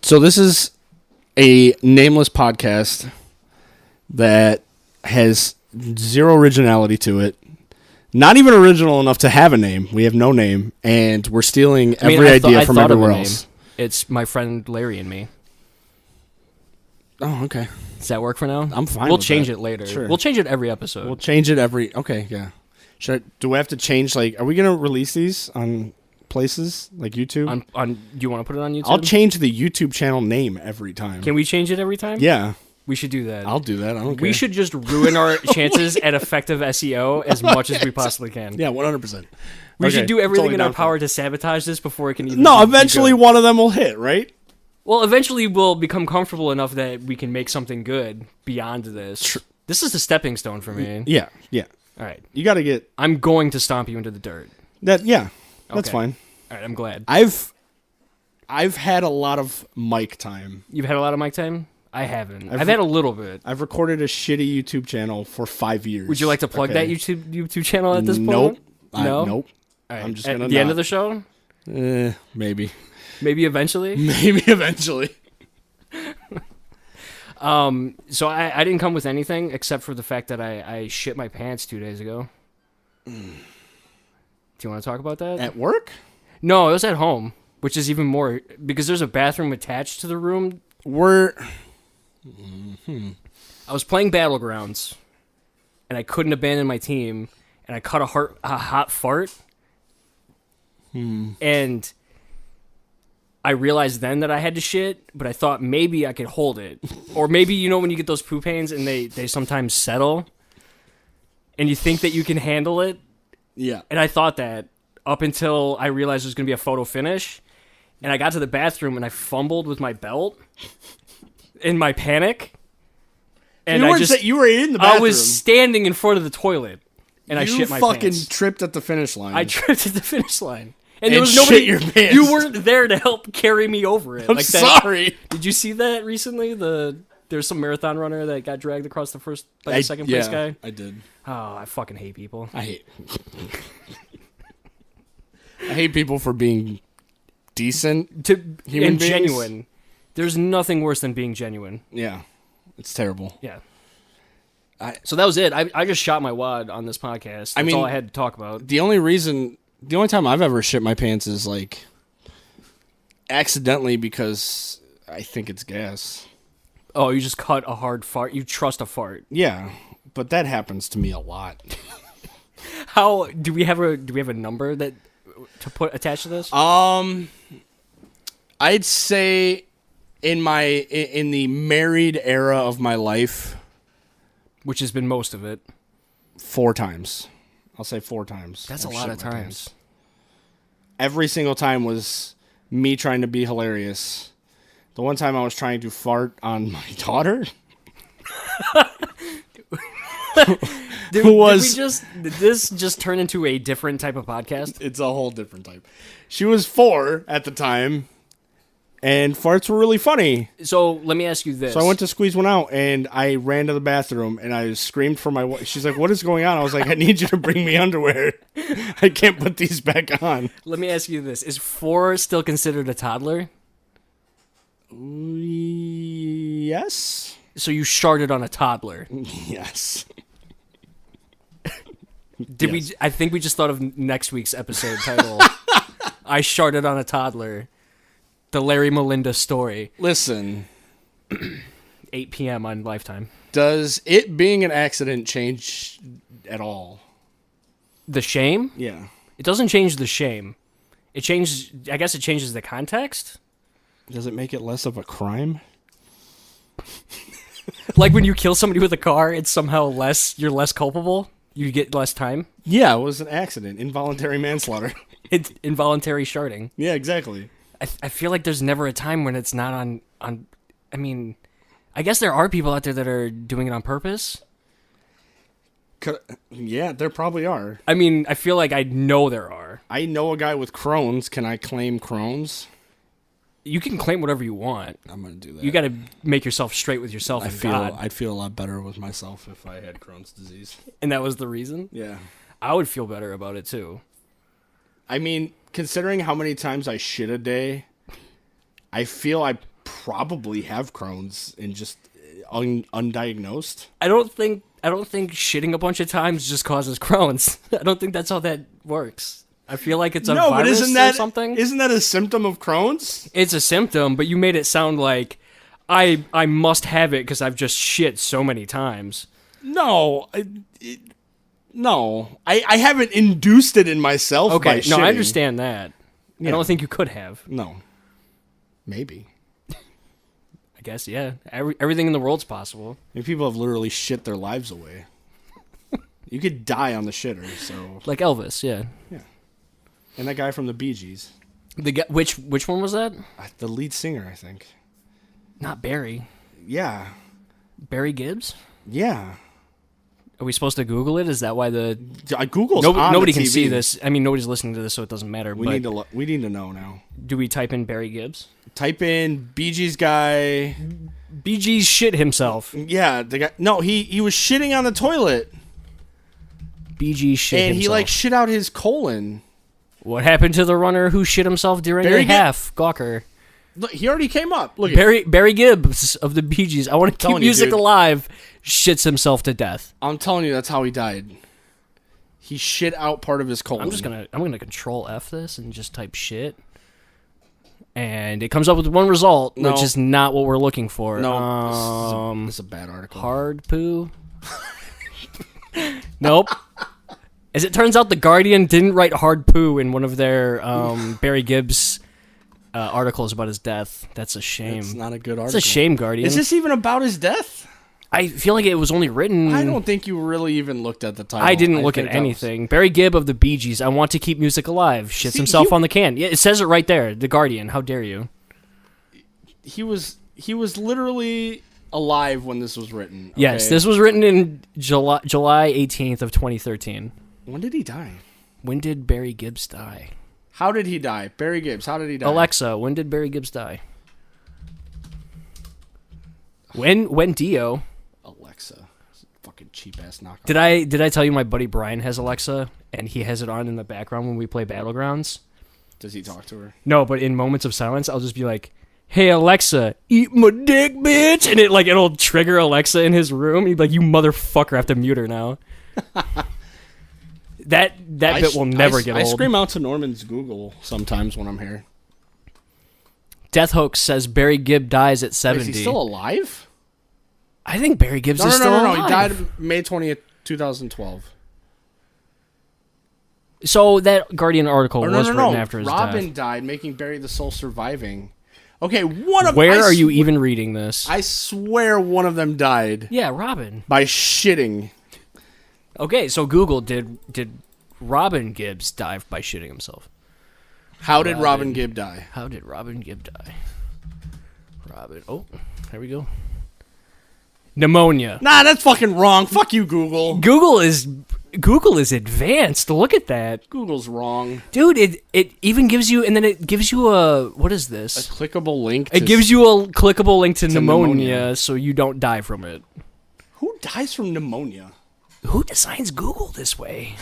So this is a nameless podcast that has zero originality to it. Not even original enough to have a name. We have no name, and we're stealing every idea from everywhere else. It's my friend Larry and me. Oh, okay. Does that work for now? I'm fine. We'll change it later. Sure. We'll change it every episode. We'll change it every. Okay, yeah. Do we have to change? Like, are we gonna release these on places like YouTube? Do you want to put it on YouTube? I'll change the YouTube channel name every time. Can we change it every time? Yeah. We should do that. I'll do that. I don't care. We should just ruin our chances at effective SEO as much as we possibly can. Yeah, 100%. We should do everything in our power to sabotage this before it can even. No, eventually one of them will hit, right? Well, eventually we'll become comfortable enough that we can make something good beyond this. This is a stepping stone for me. Yeah. All right. You got to get. I'm going to stomp you into the dirt. That's fine. All right, I'm glad. I've had a lot of mic time. You've had a lot of mic time? I haven't. I've had a little bit. I've recorded a shitty YouTube channel for 5 years. Would you like to plug that YouTube channel at this point? Nope. No? Nope. All right. I'm just at gonna the end of the show? Maybe. Maybe eventually? Maybe eventually. So I didn't come with anything except for the fact that I shit my pants 2 days ago. Do you want to talk about that? At work? No, it was at home, which is even more because there's a bathroom attached to the room. I was playing Battlegrounds, and I couldn't abandon my team, and I caught a hot fart, and I realized then that I had to shit, but I thought maybe I could hold it. Or maybe, when you get those poo pains and they sometimes settle, and you think that you can handle it. Yeah. And I thought that up until I realized there was going to be a photo finish, and I got to the bathroom and I fumbled with my belt in my panic. And you were in the bathroom. I was standing in front of the toilet, and I shit my pants. You fucking tripped at the finish line. I tripped at the finish line. And there was nobody. Shit your pants. You weren't there to help carry me over it. I'm sorry. Did you see that recently? There's some marathon runner that got dragged across the second place guy. I did. Oh, I fucking hate people. I hate people for being decent to human beings. Genuine. There's nothing worse than being genuine. Yeah, it's terrible. Yeah. So that was it. I just shot my wad on this podcast. That's all I had to talk about. The only time I've ever shit my pants is like accidentally because I think it's gas. Oh, you just cut a hard fart. You trust a fart. Yeah, but that happens to me a lot. How do we have a number that to put attached to this? I'd say in the married era of my life, which has been most of it, 4 times. I'll say 4 times. That's a lot of times. Pants. Every single time was me trying to be hilarious. The one time I was trying to fart on my daughter. Did this just turn into a different type of podcast? It's a whole different type. She was 4 at the time, and farts were really funny. So let me ask you this. So I went to squeeze one out, and I ran to the bathroom, and I screamed for my wife. She's like, "What is going on?" I was like, "I need you to bring me underwear. I can't put these back on." Let me ask you this. Is 4 still considered a toddler? Yes. So you sharted on a toddler? Yes. Yes. I think we just thought of next week's episode title. I sharted on a toddler. The Larry Melinda story. Listen. 8 p.m. on Lifetime. Does it being an accident change at all? The shame? Yeah. It doesn't change the shame. I guess it changes the context. Does it make it less of a crime? Like when you kill somebody with a car, it's somehow you're less culpable? You get less time? Yeah, it was an accident. Involuntary manslaughter. It's involuntary sharding. Yeah, exactly. I feel like there's never a time when it's not on. I mean, I guess there are people out there that are doing it on purpose. Yeah, there probably are. I mean, I feel like I know there are. I know a guy with Crohn's. Can I claim Crohn's? You can claim whatever you want. I'm going to do that. You got to make yourself straight with yourself and God. I'd feel a lot better with myself if I had Crohn's disease. And that was the reason? Yeah. I would feel better about it, too. I mean, considering how many times I shit a day, I feel I probably have Crohn's and just undiagnosed. I don't think shitting a bunch of times just causes Crohn's. I don't think that's how that works. I feel like it's a virus or something. Isn't that a symptom of Crohn's? It's a symptom, but you made it sound like I must have it because I've just shit so many times. No, I haven't induced it in myself. Okay, by shitting. no, I understand that. Yeah. I don't think you could have. No, maybe. I guess, yeah. Everything in the world's possible. I mean, people have literally shit their lives away. You could die on the shitter, so... Like Elvis, yeah. Yeah. And that guy from the Bee Gees. Which one was that? The lead singer, I think. Not Barry. Yeah. Barry Gibbs? Yeah. Are we supposed to Google it? Is that why Google's nobody can TV. see this. I mean, nobody's listening to this, so it doesn't matter. We need to know now. Do we type in Barry Gibbs? Type in Bee Gees guy. Bee Gees shit himself. Yeah, the guy. No, he was shitting on the toilet. Bee Gees shit and himself. he shit out his colon. What happened to the runner who shit himself during a half? Gawker. Look, he already came up. Look, Barry Gibbs of the Bee Gees. I want to keep music alive. Shits himself to death. I'm telling you, that's how he died. He shit out part of his colon. I'm gonna Control F this and just type shit, and it comes up with one result, which is not what we're looking for. No, this is a bad article. Hard poo. Nope. As it turns out, the Guardian didn't write hard poo in one of their Barry Gibbs articles about his death. That's a shame. It's not a good article. It's a shame, Guardian. Is this even about his death? I feel like it was only written... I don't think you really even looked at the title. I didn't look at anything. Barry Gibb of the Bee Gees, I want to keep music alive. Shits himself on the can. Yeah, it says it right there. The Guardian. How dare you? He was literally alive when this was written. Okay? Yes, this was written in July 18th of 2013. When did he die? When did Barry Gibbs die? How did he die? Barry Gibbs, how did he die? Alexa, when did Barry Gibbs die? When Dio... Alexa. Fucking cheap-ass knockoff. Did I tell you my buddy Brian has Alexa, and he has it on in the background when we play Battlegrounds? Does he talk to her? No, but in moments of silence, I'll just be like, "Hey Alexa, eat my dick, bitch," and it'll trigger Alexa in his room. He'd be like, "You motherfucker, I have to mute her now." That bit will never get old. I scream out to Norman's Google sometimes when I'm here. Death Hoax says Barry Gibb dies at 70. Wait, is he still alive? I think Barry Gibbs is still alive. No. He died May 20th, 2012. So that Guardian article was written after his Robin death. died, making Barry the sole surviving. Okay, Where are you even reading this? I swear one of them died. Yeah, Robin. By shitting. Okay, so Google, did Robin Gibbs die by shitting himself? How did Robin Gibb die? How did Robin Gibb die? Oh, there we go. Pneumonia. Nah, that's fucking wrong. Fuck you, Google. Google is advanced. Look at that. Google's wrong. Dude, it even gives you, and then it gives you what is this? A clickable link. It gives you a clickable link to pneumonia so you don't die from it. Who dies from pneumonia? Who designs Google this way?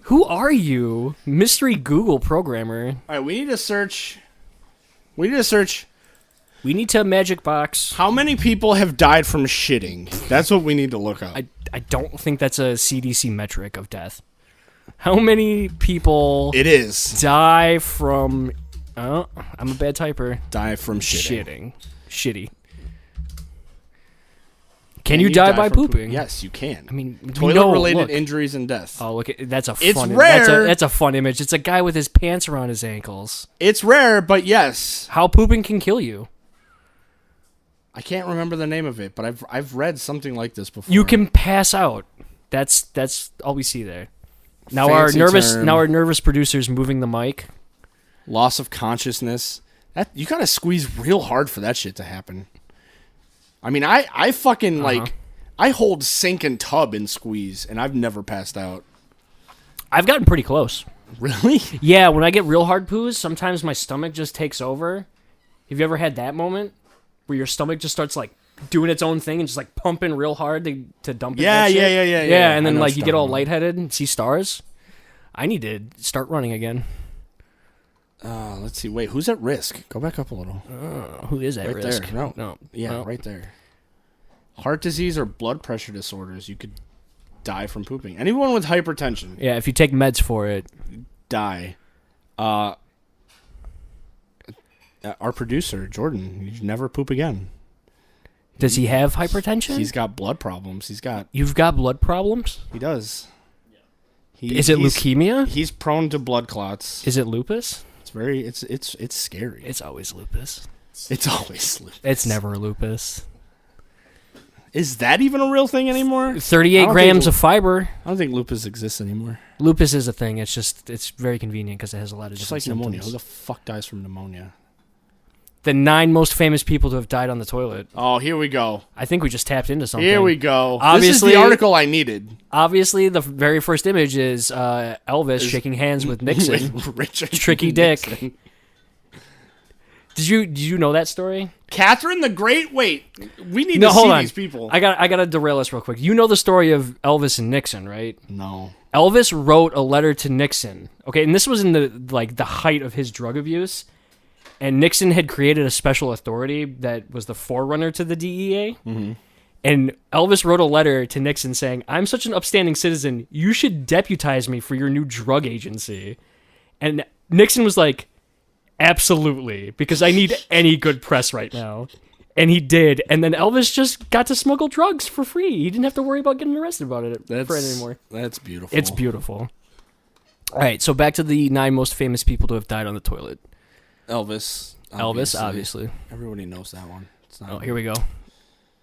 Who are you? Mystery Google programmer. All right, we need to search. We need to magic box. How many people have died from shitting? That's what we need to look up. I don't think that's a CDC metric of death. How many people... It is. Die from... Oh, I'm a bad typer. Die from shitting. Shitty. Can you die by pooping? Yes, you can. I mean, toilet-related injuries and deaths. Oh, look, that's a fun. It's rare. That's a fun image. It's a guy with his pants around his ankles. It's rare, but yes. How pooping can kill you? I can't remember the name of it, but I've read something like this before. You can pass out. That's all we see there. Now Fancy our nervous producer's moving the mic. Loss of consciousness. You gotta squeeze real hard for that shit to happen. I mean, I fucking I hold sink and tub and squeeze, and I've never passed out. I've gotten pretty close. Really? Yeah, when I get real hard poos, sometimes my stomach just takes over. Have you ever had that moment where your stomach just starts like doing its own thing and just like pumping real hard to dump it? Yeah, and then like you get all lightheaded and see stars. I need to start running again. Let's see. Wait, who's at risk? Go back up a little. Who is at Right risk? there. No. Yeah, No. right there. Heart disease or blood pressure disorders. You could die from pooping. Anyone with hypertension, Yeah, if you take meds for it. die. Our producer, Jordan, you never poop again. Does he have hypertension? He's got blood problems. You've got blood problems? He does. Is it leukemia? He's prone to blood clots. Is it lupus? It's scary. It's always lupus. It's always lupus. It's never lupus. Is that even a real thing anymore? 38 grams of fiber. I don't think lupus exists anymore. Lupus is a thing. It's very convenient because it has a lot of Just different like pneumonia. symptoms. Who the fuck dies from pneumonia? The 9 most famous people to have died on the toilet. Oh, here we go. I think we just tapped into something. Here we go. Obviously, this is the article I needed. Obviously, the very first image is Elvis shaking hands with Nixon. With Richard Tricky Nixon. Dick. Did you know that story? Catherine the Great? Wait, we need No, to hold see on. these people. I gotta derail us real quick. You know the story of Elvis and Nixon, right? No. Elvis wrote a letter to Nixon. Okay, and this was in the height of his drug abuse. And Nixon had created a special authority that was the forerunner to the DEA. Mm-hmm. And Elvis wrote a letter to Nixon saying, "I'm such an upstanding citizen, you should deputize me for your new drug agency." And Nixon was like, "Absolutely, because I need any good press right now." And he did. And then Elvis just got to smuggle drugs for free. He didn't have to worry about getting arrested about it for it anymore. That's beautiful. It's beautiful. All right, so back to the 9 most famous people to have died on the toilet. Elvis, Obviously. Everybody knows that one. It's not. Oh, here we go.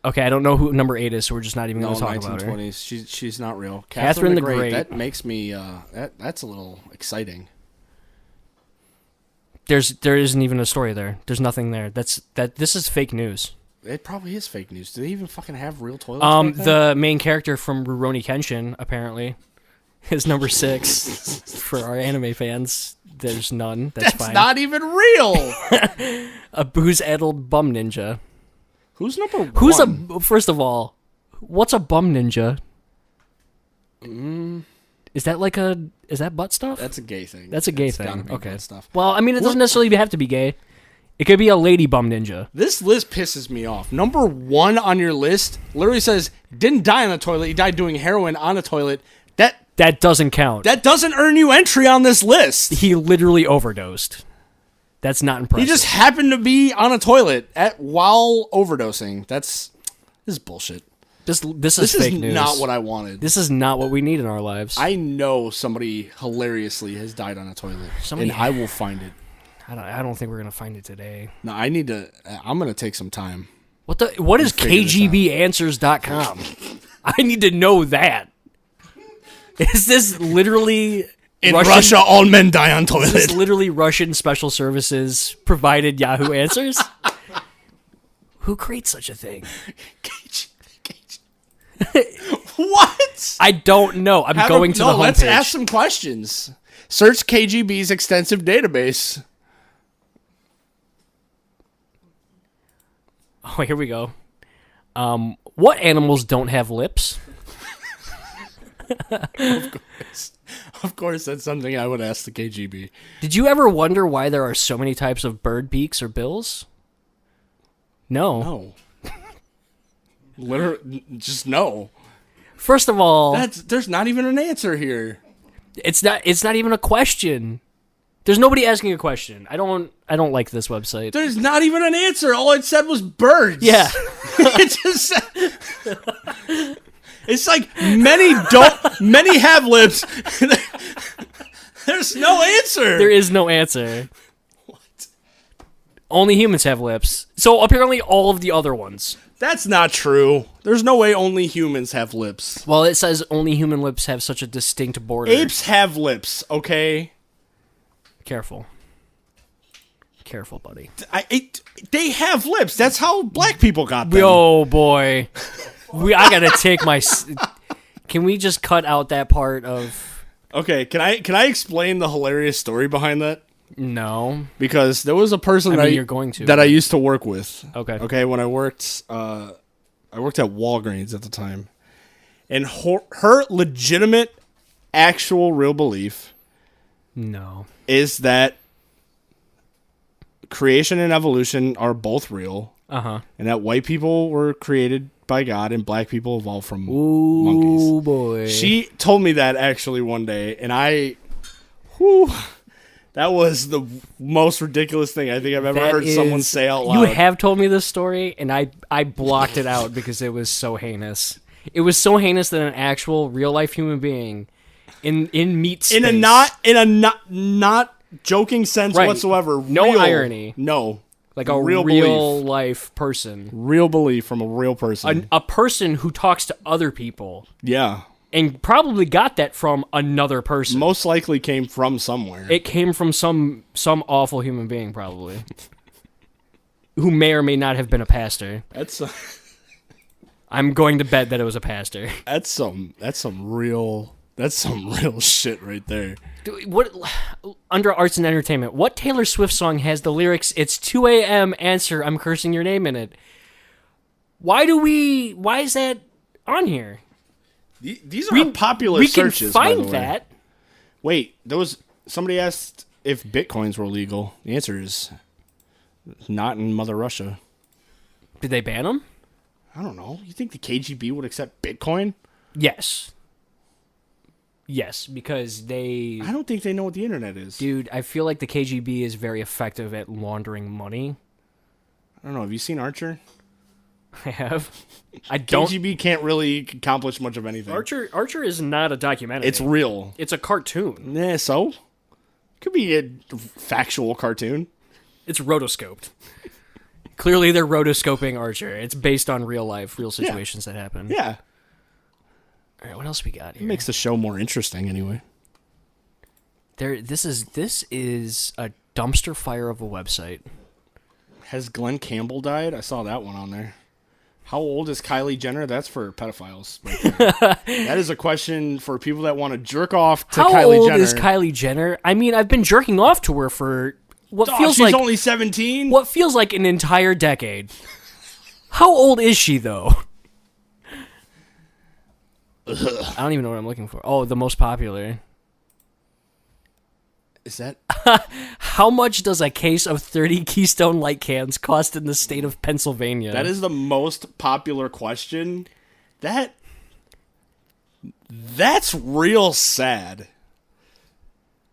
Okay, I don't know who number 8 is, so we're just not even No, going to talk about her. 1920s. She's not real. Catherine the Great. That makes me. That's a little exciting. There isn't even a story there. There's nothing there. This is fake news. It probably is fake news. Do they even fucking have real toilets? Back then? The main character from Rurouni Kenshin apparently is number 6 for our anime fans. There's none. That's fine. not even real. A booze-addled bum ninja. Who's number 1? First of all, what's a bum ninja? Is that butt stuff? That's a gay thing. That's a gay It's gotta thing. be Okay. butt stuff. Well, I mean, it doesn't necessarily have to be gay. It could be a lady bum ninja. This list pisses me off. Number 1 on your list literally says didn't die on the toilet. He died doing heroin on the toilet. That doesn't count. That doesn't earn you entry on this list. He literally overdosed. That's not impressive. He just happened to be on a toilet while overdosing. This is bullshit. This is This fake is news. not what I wanted. This is not what we need in our lives. I know somebody hilariously has died on a toilet, and I will find it. I don't think we're gonna find it today. No, I need to. I'm gonna take some time. What is KGBAnswers.com? I need to know that. Is this literally In Russia, all men die on Is this toilet. literally Russian special services provided Yahoo Answers? Who creates such a thing? What? I don't know. I'm going to the homepage. Let's ask some questions. Search KGB's extensive database. Oh, here we go. What animals don't have lips? Of course, that's something I would ask the KGB. Did you ever wonder why there are so many types of bird beaks or bills? No. No. Literally, just no. First of all, There's not even an answer here. it's not even a question. There's nobody asking a question. I don't like this website. There's not even an answer. All it said was birds. Yeah. It just said, it's like many have lips. There's no answer. There is no answer. What? Only humans have lips. So apparently all of the other ones. That's not true. There's no way only humans have lips. Well, it says only human lips have such a distinct border. Apes have lips, okay? Careful, buddy. They have lips. That's how black people got them. Oh boy, I gotta take my. Can we just cut out that part of? Okay, can I explain the hilarious story behind that? No, Because there was a person you're going to. that I used to work with. Okay. Okay, when I worked at Walgreens at the time, and her legitimate, actual, real belief No. is that creation and evolution are both real. Uh-huh. And that white people were created by God and black people evolved from Ooh, monkeys. boy. She told me that actually one day, and that was the most ridiculous thing I think I've ever heard someone say out loud. You have told me this story, and I blocked it out because it was so heinous. It was so heinous that an actual real life human being in meat space, in a not joking sense whatsoever. No real, irony. No. Like a real belief. life person. Real belief from a real person. A person who talks to other people. Yeah. And probably got that from another person. Most likely came from somewhere. It came from some awful human being, probably. Who may or may not have been a pastor. I'm going to bet that it was a pastor. That's some real shit right there. What under arts and entertainment? What Taylor Swift song has the lyrics "It's 2 a.m. Answer, I'm cursing your name" in it? Why is that on here? These are popular searches. We can find by the way. that. Wait, somebody asked if bitcoins were legal. The answer is not in Mother Russia. Did they ban them? I don't know. You think the KGB would accept Bitcoin? Yes. Yes, because I don't think they know what the internet is. Dude, I feel like the KGB is very effective at laundering money. I don't know. Have you seen Archer? I have. I don't. KGB can't really accomplish much of anything. Archer is not a documentary. It's real. It's a cartoon. Yeah, so? Could be a factual cartoon. It's rotoscoped. Clearly, they're rotoscoping Archer. It's based on real life, real situations that happen. Yeah. All right, what else we got here? It makes the show more interesting, anyway. This is a dumpster fire of a website. Has Glenn Campbell died? I saw that one on there. How old is Kylie Jenner? That's for pedophiles. That is a question for people that want to jerk off to Kylie Jenner. How old is Kylie Jenner? I mean, I've been jerking off to her for what feels like... She's only 17? What feels like an entire decade. How old is she, though? I don't even know what I'm looking for. Oh, the most popular. Is that... How much does a case of 30 Keystone Light cans cost in the state of Pennsylvania? That is the most popular question. That's real sad.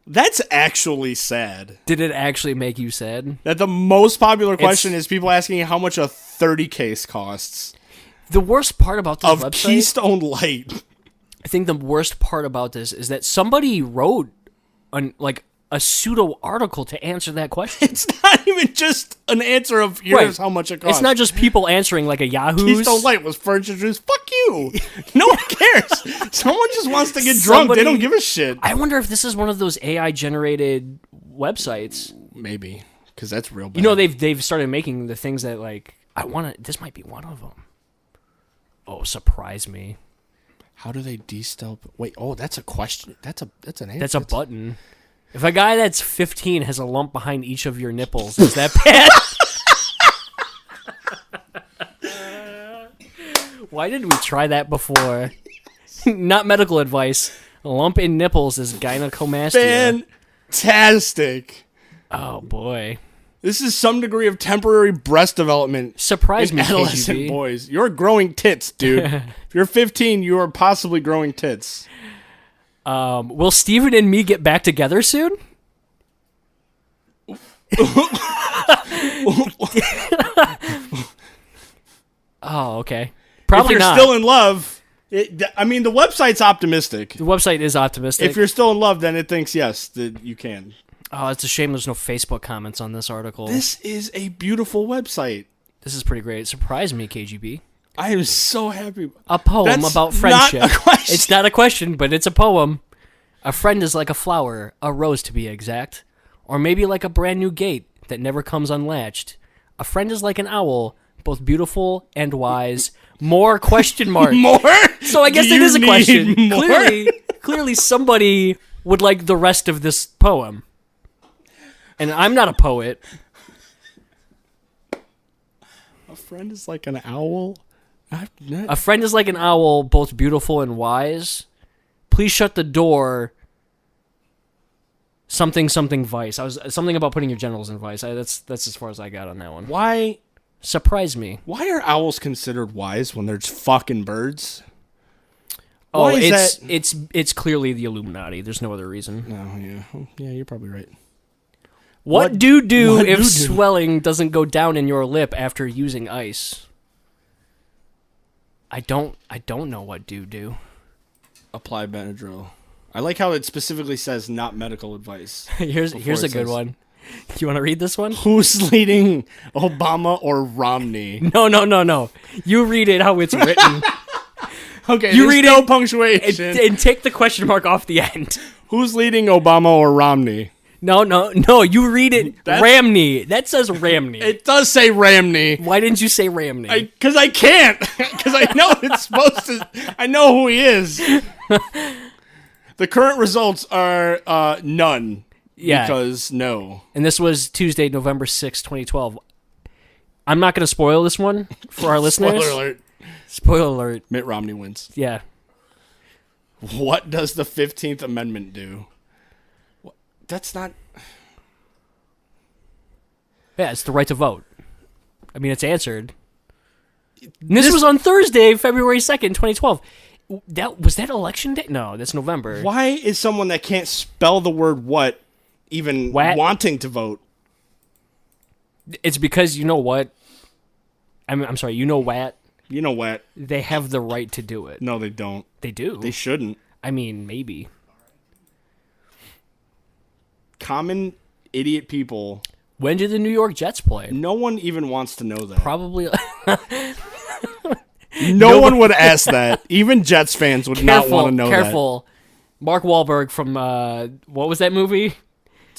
That's actually sad. Did it actually make you sad? That the most popular question is people asking how much a 30 case costs. The worst part about this website... Of Keystone Light. I think the worst part about this is that somebody wrote a pseudo article to answer that question. It's not even just an answer of here's how much it costs. It's not just people answering like a Yahoo's. Keystone Light was first introduced. Fuck you. No one cares. Someone just wants to get drunk. They don't give a shit. I wonder if this is one of those AI generated websites. Maybe, because that's real bad. You know, they've started making the things that like this might be one of them. Oh, surprise me. How do they de-stealth? Wait, that's a question. That's an answer. That's a button. If a guy that's 15 has a lump behind each of your nipples, is that bad? Why didn't we try that before? Not medical advice. A lump in nipples is gynecomastia. Fantastic. Oh, boy. This is some degree of temporary breast development. Surprise me, adolescent KGB. boys. You're growing tits, dude. If you're 15, you are possibly growing tits. Will Steven and me get back together soon? Oh, okay. Probably if you're not. Still in love, the website's optimistic. The website is optimistic. If you're still in love, then it thinks yes, that you can. Oh, it's a shame there's no Facebook comments on this article. This is a beautiful website. This is pretty great. It surprised me, KGB. I am so happy. A poem about friendship. Not a question. It's not a question, but it's a poem. A friend is like a flower, a rose to be exact, or maybe like a brand new gate that never comes unlatched. A friend is like an owl, both beautiful and wise. More question mark. More? So I guess it is a question. Clearly somebody would like the rest of this poem. And I'm not a poet. A friend is like an owl? A friend is like an owl, both beautiful and wise. Please shut the door something vice. I was something about putting your genitals in vice. That's as far as I got on that one. Why? Surprise me. Why are owls considered wise when they're just fucking birds? Oh, Why is that? it's clearly the Illuminati. There's no other reason. Yeah, you're probably right. What do what if do-do? swelling doesn't go down in your lip after using ice? I don't know what do. Apply Benadryl. I like how it specifically says not medical advice. Here's a it good says- one. You want to read this one? Who's leading, Obama or Romney? No. You read it how it's written. Okay, You read no it punctuation. and take the question mark off the end. Who's leading, Obama or Romney? No. You read it Ramney. That says Ramney. It does say Ramney. Why didn't you say Ramney? Because I can't. Because I know it's supposed to. I know who he is. The current results are none. Yeah. Because no. And this was Tuesday, November 6, 2012. I'm not going to spoil this one for our listeners. Spoiler alert. Spoiler alert. Mitt Romney wins. Yeah. What does the 15th Amendment do? That's not. Yeah, it's the right to vote. I mean, it's answered. This was on Thursday, February 2nd, 2012. Was that election day? No, that's November. Why is someone that can't spell the word what even Wat? wanting to vote? It's because you know what? I'm sorry, you know what? You know what? They have the right to do it. No, they don't. They do. They shouldn't. I mean, maybe. Common idiot people. When did the New York Jets play? No one even wants to know that. Probably. No one would ask that. Even Jets fans would not want to know Careful. Mark Wahlberg from, what was that movie? that.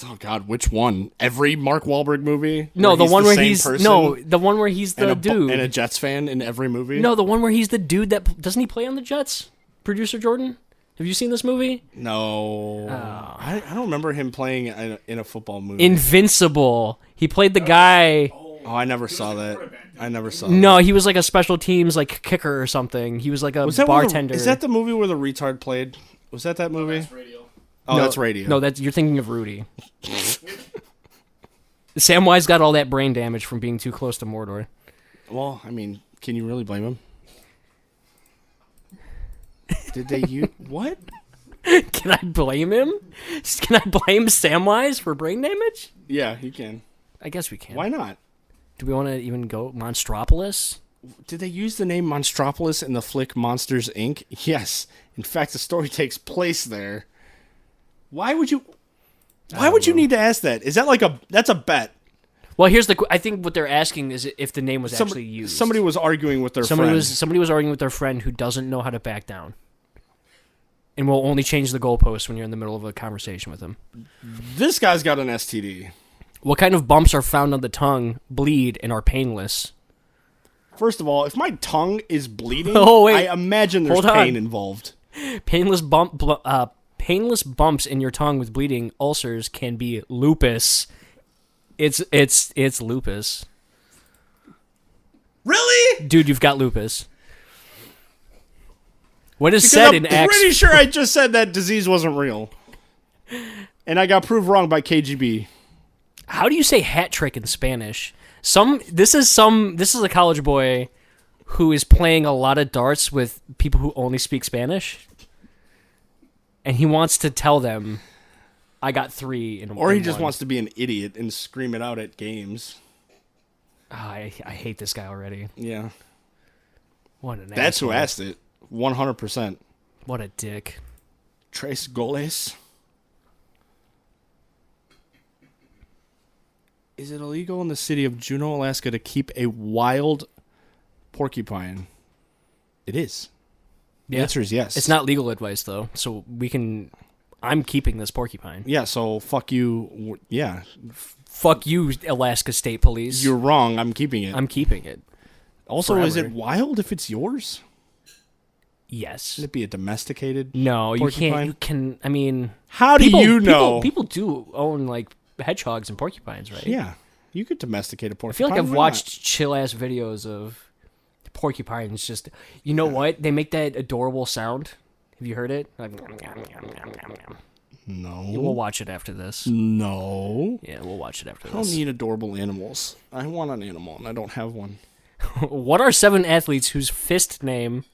Oh, God, which one? Every Mark Wahlberg movie? No, the one where same he's... person No, the one where he's the dude. And a Jets fan in every movie? No, the one where he's the dude that... Doesn't he play on the Jets? Producer Jordan? Have you seen this movie? No. I don't remember him playing in a football movie. Invincible. He played the guy... Oh, I never saw that. I never saw No, that. he was like a special teams like kicker or something. He was like a Was that bartender. Is that the movie where the retard played? Was that movie? That's radio. Oh, No, that's Radio. No, you're thinking of Rudy. Samwise got all that brain damage from being too close to Mordor. Well, I mean, can you really blame him? Did they use... What? Can I blame him? Can I blame Samwise for brain damage? Yeah, you can. I guess we can. Why not? Do we want to even go Monstropolis? Did they use the name Monstropolis in the flick Monsters, Inc.? Yes. In fact, the story takes place there. Why would you... Why would you need to ask that? Is that like a... That's a bet. Well, I think what they're asking is if the name was actually used. Somebody was arguing with their friend. Somebody was arguing with their friend who doesn't know how to back down. And will only change the goalpost when you're in the middle of a conversation with him. This guy's got an STD. What kind of bumps are found on the tongue, bleed, and are painless? First of all, if my tongue is bleeding, Oh, wait. I imagine there's Hold on. pain involved. Painless bumps in your tongue with bleeding ulcers can be lupus. It's lupus. Really? Dude, you've got lupus. What is Because said I'm in Acts... pretty sure I just said that disease wasn't real. And I got proved wrong by KGB. How do you say hat trick in Spanish? This is a college boy who is playing a lot of darts with people who only speak Spanish. And he wants to tell them, I got 3 in Or he in just one." wants to be an idiot and scream it out at games. Oh, I hate this guy already. Yeah. What an That's who asshole. asked it. 100%. What a dick. Tres goles. Is it illegal in the city of Juneau, Alaska to keep a wild porcupine? It is. The Yeah. answer is yes. It's not legal advice, though, so I'm keeping this porcupine. Yeah, so fuck you. Yeah. Fuck you, Alaska State Police. You're wrong. I'm keeping it. I'm keeping it. Also, is it forever. wild if it's yours? Yes. Should it be a domesticated? No, you porcupine? can't. You can. I mean, How do you know? People do own like hedgehogs and porcupines, right? Yeah, you could domesticate a I porcupine. feel like I've Why watched chill ass videos of porcupines. Just you know what? They make that adorable sound. Have you heard it? Like, not? No. We'll watch it after this. No. Yeah, we'll watch it after I don't this. need adorable animals. I want an animal, and I don't have one. What are 7 athletes whose fist name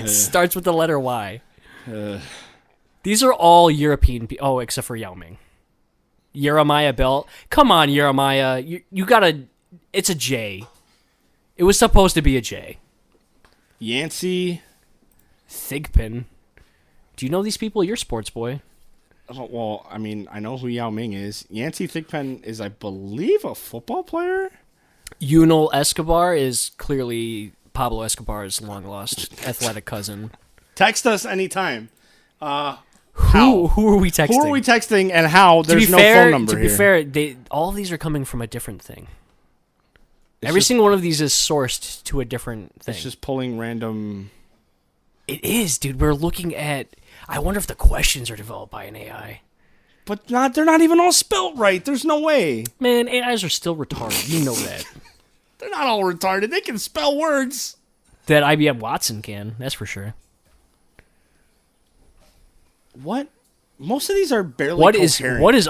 starts with the letter Y? These are all European people. Oh, except for Yao Ming. Jeremiah Bell. Come on, Jeremiah. You gotta... It's a J. It was supposed to be a J. Yancey. Thigpen. Do you know these people? You're a sports boy. Oh, well, I mean, I know who Yao Ming is. Yancey Thigpen is, I believe, a football player? Yunel Escobar is clearly Pablo Escobar's long-lost athletic cousin. Text us anytime. Who are we texting? Who are we texting and how? There's no phone number here. To be fair, all of these are coming from a different thing. Every single one of these is sourced to a different thing. It's just pulling random... It is, dude. We're looking at... I wonder if the questions are developed by an AI. But they're not even all spelt right. There's no way. Man, AIs are still retarded. You know that. They're not all retarded. They can spell words. That IBM Watson can. That's for sure. What? Most of these are barely What coherent. is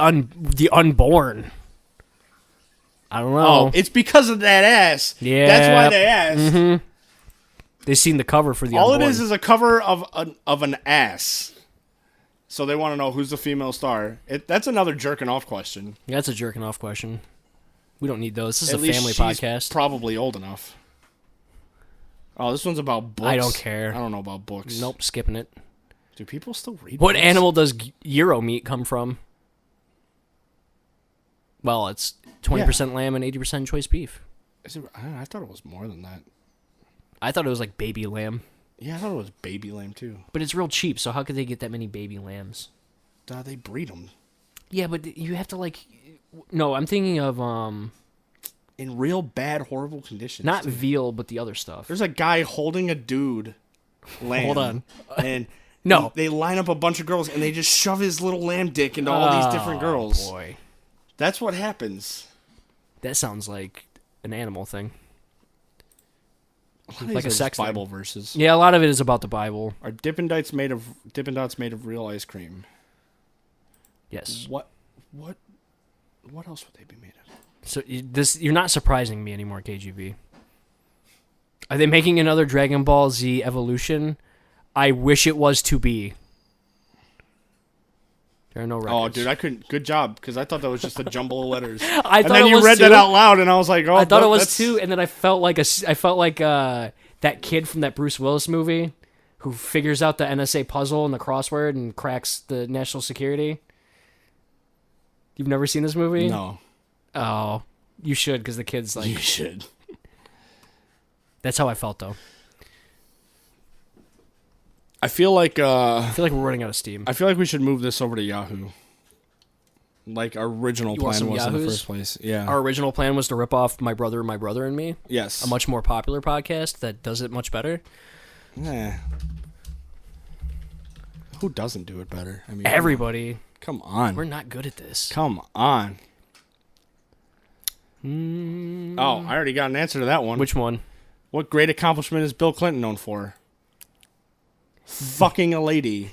the unborn? I don't know. Oh, it's because of that ass. Yeah. That's why they asked. Mm-hmm. They seen the cover for the All unborn. it is a cover of an ass. So they want to know who's the female star. That's another jerking off question. That's a jerking off question. We don't need those. This is At a least family she's podcast. Probably old enough. Oh, this one's about books. I don't care. I don't know about books. Nope, skipping it. Do people still read What books? animal does Euro meat come from? Well, it's 20% lamb and 80% choice beef. Is it, I thought it was more than that. I thought it was like baby lamb. Yeah, I thought it was baby lamb too. But it's real cheap, so how could they get that many baby lambs? They breed them. Yeah, but you have to like... No, I'm thinking of... In real bad, horrible conditions. Not too. veal, but the other stuff. There's a guy holding a dude lamb. Hold on. And No. they line up a bunch of girls and they just shove his little lamb dick into all these different girls. Boy. That's what happens. That sounds like an animal thing. Like a sex thing. Bible verses. Yeah, a lot of it is about the Bible. Are Dippin' Dots made of real ice cream? Yes. What else would they be made of? So you're not surprising me anymore, KGB. Are they making another Dragon Ball Z Evolution? I wish it was to be. There are no records. Oh, dude, I couldn't. Good job, because I thought that was just a jumble of letters. I and thought then it you was read too. that out loud, and I was like, "Oh, I thought it was that's... too." And then I felt like that kid from that Bruce Willis movie who figures out the NSA puzzle and the crossword and cracks the national security. You've never seen this movie? No, Oh, you should, because the kid's like. you should. That's how I felt, though. I feel like I feel like we're running out of steam. we should move this over to Yahoo. Like our original You want plan some was in the Yahoos? first place. Yeah. Our original plan was to rip off My Brother and Me, Yes. a much more popular podcast that does it much better. Yeah. Who doesn't do it better? I mean, Everybody. Come on. We're not good at this. Come on. Oh, I already got an answer to that one. Which one? What great accomplishment is Bill Clinton known for? Fucking a lady.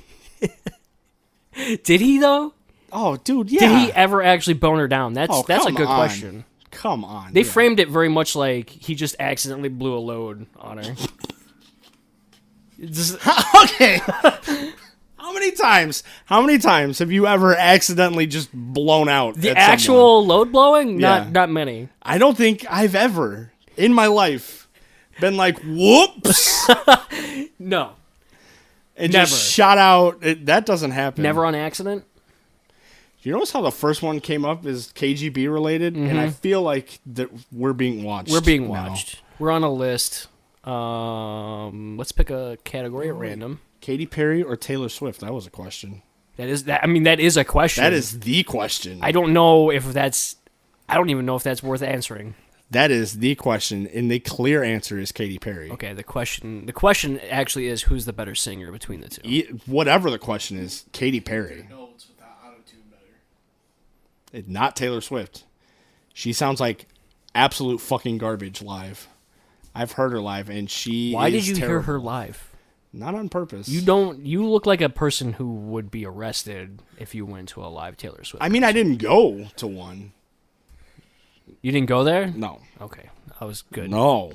Did he, though? Oh, dude, yeah. Did he ever actually bone her down? That's a come good on. question. Come on. They yeah. framed it very much like he just accidentally blew a load on her. Okay. How many times have you ever accidentally just blown out The at actual load blowing? Yeah. Not many. I don't think I've ever in my life been like, whoops, No. and Never. just shot out. That doesn't happen. Never on accident? You notice how the first one came up is KGB related, and I feel like that we're being watched. We're being now. watched. We're on a list. Let's pick a category at random. Katy Perry or Taylor Swift? That was a question. That is a question. That is the question. I don't know if that's. I don't even know if that's worth answering. That is the question, and the clear answer is Katy Perry. Okay, the question actually is who's the better singer between the two. Whatever the question is, Katy Perry. Notes without auto-tune better. Not Taylor Swift. She sounds like absolute fucking garbage live. I've heard her live, and she. Why is did you hear terrible. her live? Not on purpose. You don't. You look like a person who would be arrested if you went to a live Taylor Swift. I mean, I didn't go to one. You didn't go there? No. Okay, I was good. No.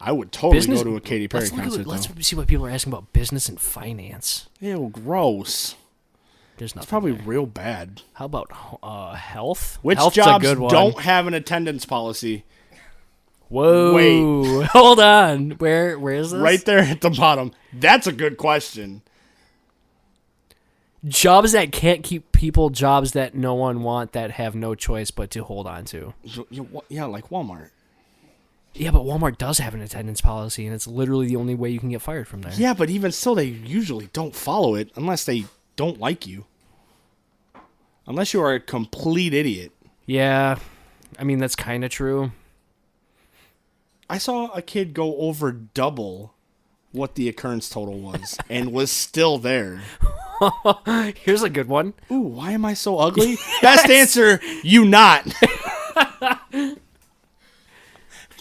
I would totally Business- go to a Katy Perry concert, Let's though. see what people are asking about business and finance. Ew, gross. There's nothing. It's probably there. real bad. How about health? Which Health's jobs a good one. don't have an attendance policy? Whoa! Wait. Hold on. Where is this? Right there at the bottom. That's a good question. Jobs that can't keep people. Jobs that no one want. That have no choice but to hold on to. Yeah, like Walmart. Yeah, but Walmart does have an attendance policy, and it's literally the only way you can get fired from there. Yeah, but even still, they usually don't follow it unless they don't like you. Unless you are a complete idiot. Yeah, I mean that's kind of true. I saw a kid go over double what the occurrence total was and was still there. Here's a good one. Ooh, why am I so ugly? Best answer, you not.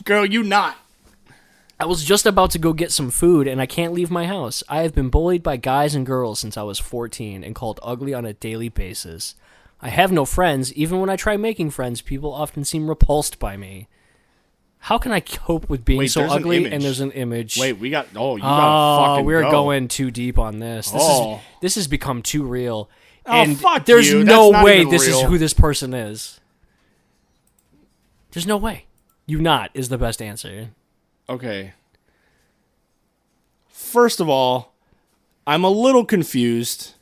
Girl, you not. I was just about to go get some food, and I can't leave my house. I have been bullied by guys and girls since I was 14 and called ugly on a daily basis. I have no friends. Even when I try making friends, people often seem repulsed by me. How can I cope with being so there's an ugly? image. And there's an image. Wait, you gotta fucking we're go. going too deep on this. This has become too real. Oh, And fuck there's you. no That's not way even this is real. who this person is. There's no way. You not is the best answer. Okay. First of all, I'm a little confused.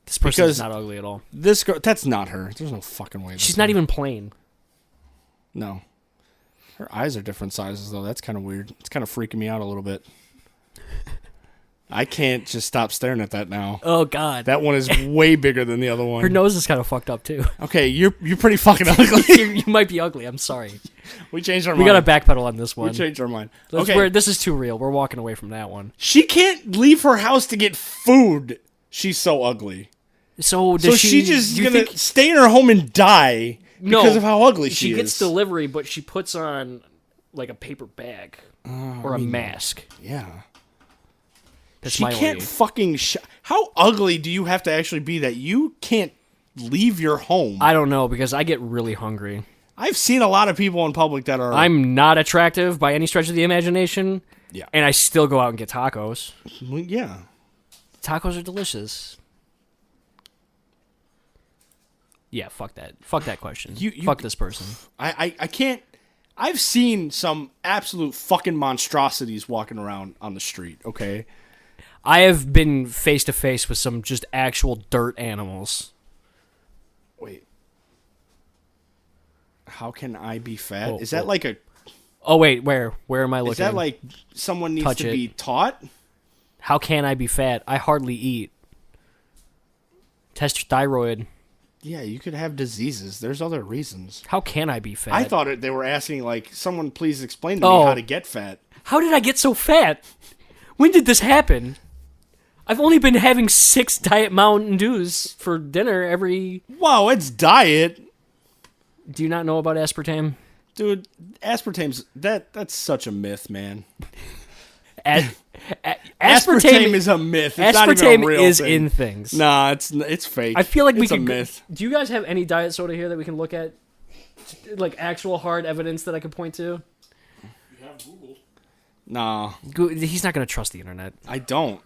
This person Because- is not ugly at all. This girl, that's not her. There's no fucking way. She's that's not her. even plain. No. Her eyes are different sizes, though. That's kind of weird. It's kind of freaking me out a little bit. I can't just stop staring at that now. Oh, God. That one is way bigger than the other one. Her nose is kind of fucked up, too. Okay, you're pretty fucking ugly. You might be ugly. I'm sorry. We changed our We mind. got to backpedal on this We one. changed our mind. Okay. This is too real. We're walking away from that one. She can't leave her house to get food. She's so ugly. So So she's just gonna stay in her home and die because of how ugly she is. She gets delivery, but she puts on like a paper bag or a mask. Yeah. That's She my can't only- fucking... How ugly do you have to actually be that you can't leave your home? I don't know because I get really hungry. I've seen a lot of people in public that are... I'm not attractive by any stretch of the imagination. Yeah. And I still go out and get tacos. Well, yeah. Tacos are delicious. Yeah, fuck that. Fuck that question. You- fuck this person. I can't... I've seen some absolute fucking monstrosities walking around on the street, okay? I have been face to face with some just actual dirt animals. Wait. How can I be fat? Whoa, Is that whoa. like a... Oh wait, where am I looking? Is that like someone needs Touch to it. be taught? How can I be fat? I hardly eat. Test your thyroid. Yeah, you could have diseases. There's other reasons. How can I be fat? I thought they were asking, like, someone please explain to me Oh. how to get fat. How did I get so fat? When did this happen? I've only been having 6 Diet Mountain Dews for dinner every... Wow, it's diet. Do you not know about aspartame? Dude, aspartame's... That's such a myth, man. Aspartame Aspartame is a myth. It's not even aspartame a real is thing. in things. Nah, it's fake. I feel like we it's a could. myth. Do you guys have any diet soda here that we can look at, like actual hard evidence that I could point to? You have Google. Nah, He's not gonna trust the internet. I don't.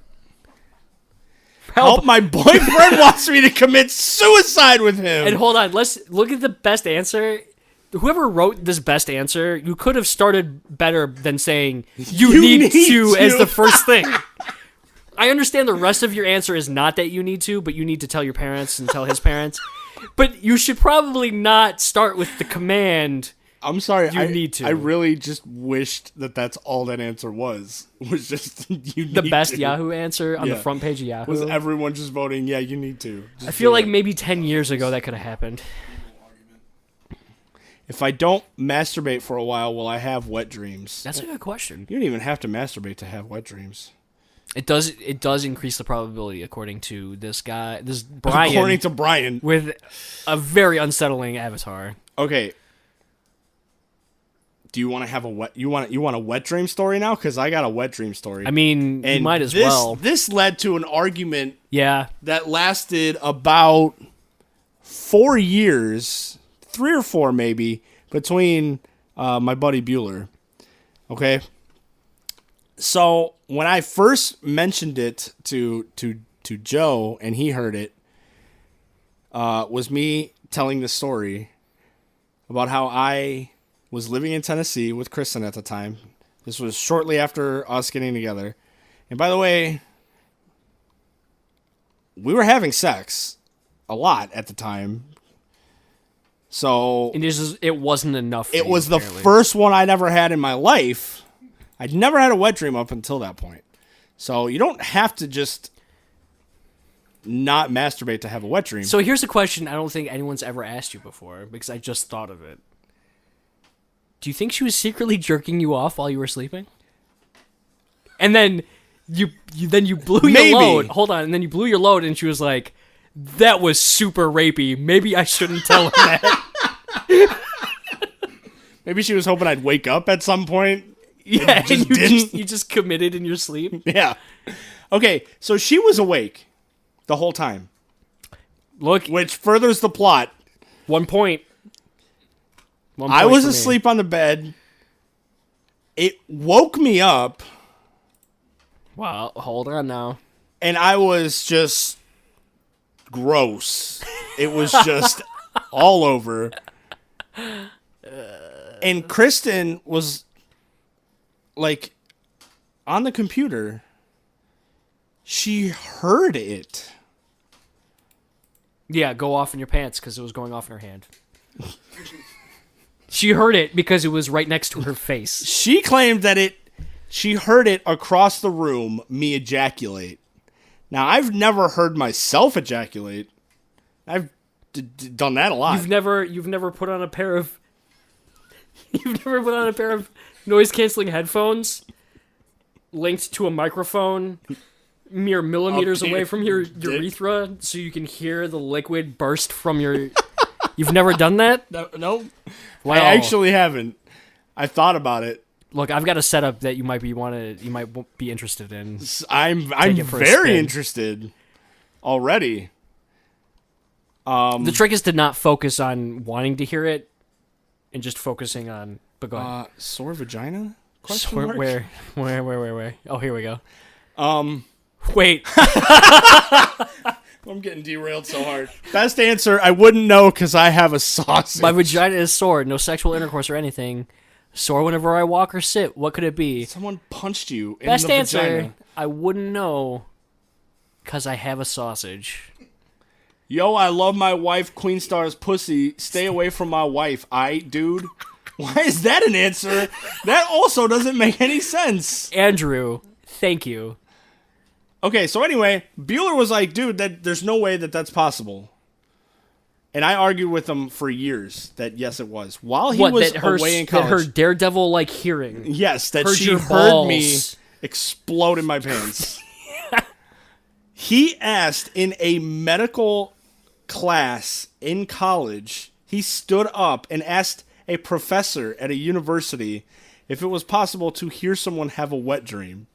Help, my boyfriend wants me to commit suicide with him. And hold on, let's look at the best answer. Whoever wrote this best answer, you could have started better than saying you need to as the first thing. I understand the rest of your answer is not that you need to, but you need to tell your parents and tell his parents. But you should probably not start with the command. I'm sorry. You need to. I really just wished that that's all that answer was. Was just you The need best to. Yahoo answer on the Yeah. front page of Yahoo. Was everyone just voting? Yeah, you need to. Just I feel do like it. maybe 10 years ago that could have happened. If I don't masturbate for a while, will I have wet dreams? That's a good question. You don't even have to masturbate to have wet dreams. It does increase the probability according to this guy, this Brian, According to Brian. with a very unsettling avatar. Okay. Do you want to have a wet? You want a wet dream story now? Because I got a wet dream story. I mean, you might as well. This led to an argument. Yeah. That lasted about 4 years, 3 or 4 maybe, between my buddy Bueller. Okay. So when I first mentioned it to Joe and he heard it, was me telling the story about how I was living in Tennessee with Kristen at the time. This was shortly after us getting together. And by the way, we were having sex a lot at the time. So And it wasn't enough for it you, was the apparently. first one I'd ever had in my life. I'd never had a wet dream up until that point. So you don't have to just not masturbate to have a wet dream. So here's a question I don't think anyone's ever asked you before, because I just thought of it. Do you think she was secretly jerking you off while you were sleeping? And then you blew Maybe. your load. Hold on, and then you blew your load, and she was like, "That was super rapey. Maybe I shouldn't tell him that." Maybe she was hoping I'd wake up at some point. Yeah, just and didn't. you just committed in your sleep. Yeah. Okay, so she was awake the whole time, Look, which furthers the plot. 1 point. I was asleep on the bed. It woke me up, Wow, hold on now. and I was just gross. It was just all over. And Kristen was like on the computer. She heard it. Yeah, go off in your pants because it was going off in her hand. She heard it because it was right next to her face. She claimed that she heard it across the room, me ejaculate. Now, I've never heard myself ejaculate. I've done that a lot. You've never put on a pair of noise canceling headphones linked to a microphone mere millimeters Up away here. from your urethra so you can hear the liquid burst from your You've never done that? No. Wow. I actually haven't. I thought about it. Look, I've got a setup that you might be interested in. I'm it for a very spin. interested already. The trick is to not focus on wanting to hear it and just focusing on but go ahead. Sore vagina? Question Where, mark? where? Oh, here we go. Um, Wait. I'm getting derailed so hard. Best answer, I wouldn't know because I have a sausage. My vagina is sore. No sexual intercourse or anything. Sore whenever I walk or sit. What could it be? Someone punched you in Best the answer, vagina. I wouldn't know because I have a sausage. Yo, I love my wife, Queen Star's pussy. Stay away from my wife, dude. Why is that an answer? That also doesn't make any sense. Andrew, thank you. Okay, so anyway, Bueller was like, dude, there's no way that's possible. And I argued with him for years that yes, it was. While he was away in college. That her daredevil-like hearing. Yes, that heard she your heard me balls. explode in my pants. He asked in a medical class in college, he stood up and asked a professor at a university if it was possible to hear someone have a wet dream.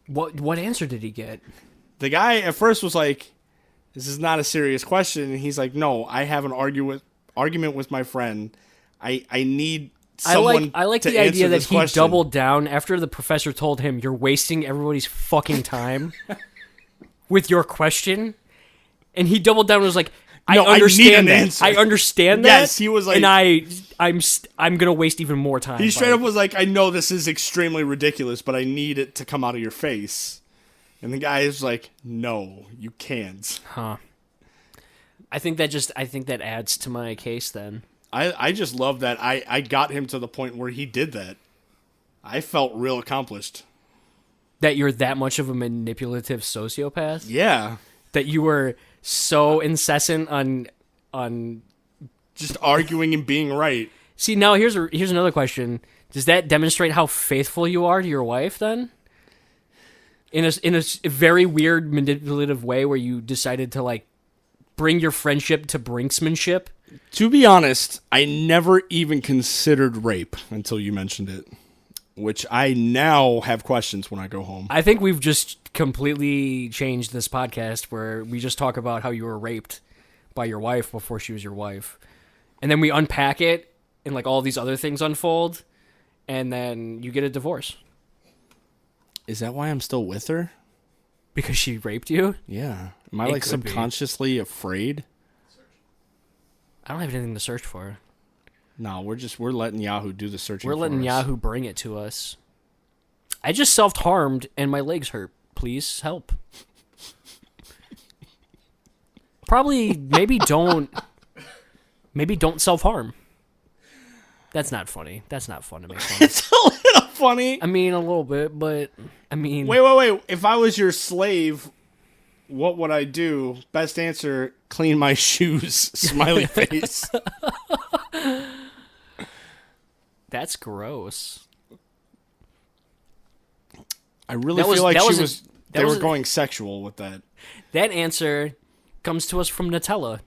What answer did he get? The guy at first was like, this is not a serious question. And he's like, no, I have an argument with my friend. I need someone I like to the idea answer that this he question. doubled down after the professor told him, you're wasting everybody's fucking time with your question. And he doubled down and was like, No, I understand need an that. answer. I understand that. Yes, he was like- and I'm gonna waste even more time. He straight by- up was like, I know this is extremely ridiculous, but I need it to come out of your face. And the guy is like, no, you can't. Huh. I think that adds to my case then. I just love that I got him to the point where he did that. I felt real accomplished. That you're that much of a manipulative sociopath? Yeah. That you were so incessant on Just arguing and being right. See, now here's another question. Does that demonstrate how faithful you are to your wife then? In a very weird manipulative way where you decided to like bring your friendship to brinksmanship To be honest, I never even considered rape until you mentioned it, which I now have questions when I go home. I think we've just completely changed this podcast where we just talk about how you were raped by your wife before she was your wife. And then we unpack it and like all these other things unfold and then you get a divorce. Is that why I'm still with her? Because she raped you? Yeah. Am I It like could be. subconsciously afraid? I don't have anything to search for. No, we're letting Yahoo do the searching. We're letting Yahoo bring it to us. I just self-harmed and my legs hurt. Please help. Probably maybe don't self-harm. That's not funny. That's not fun to make fun of. It's a little funny. I mean, a little bit, but I mean... Wait. If I was your slave, what would I do? Best answer, clean my shoes. Smiley face. That's gross. I really feel like they were going sexual with that. That answer comes to us from Nutella,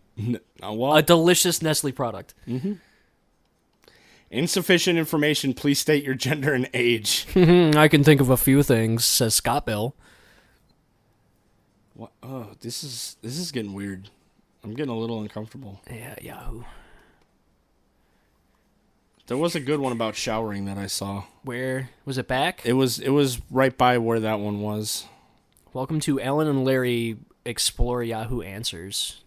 Well, a delicious Nestle product. insufficient information. Please state your gender and age. I can think of a few things, says Scott Bill. What? Oh, this is getting weird. I'm getting a little uncomfortable. Yeah, Yahoo. There was a good one about showering that I saw. Where was it back? It was right by where that one was. Welcome to Ellen and Larry Explore Yahoo Answers.